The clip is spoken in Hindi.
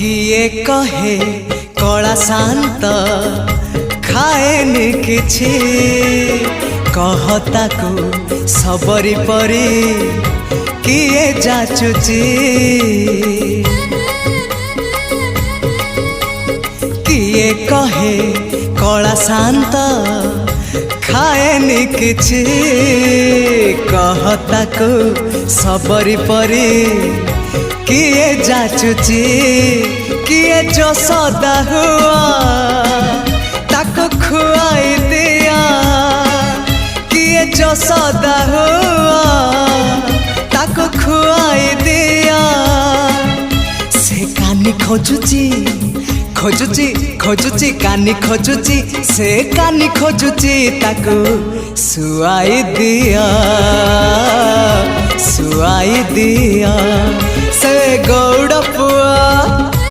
किए कहे कला शांत खाएनि किछि कहता को सबरी परी किए जाचुची किए कहे कला शांत खाएनि किछि कहता को सबरी परी किए जाचुची किए जो सदा हुआ ताको खुआई दिया किए जो सदा हुआ ताको खुआई दिया से कानी खोजुची खोजुची खोजुची कानी खोजुची से कानी खोजुची ताको सुआई दिया से गौड़ पुआ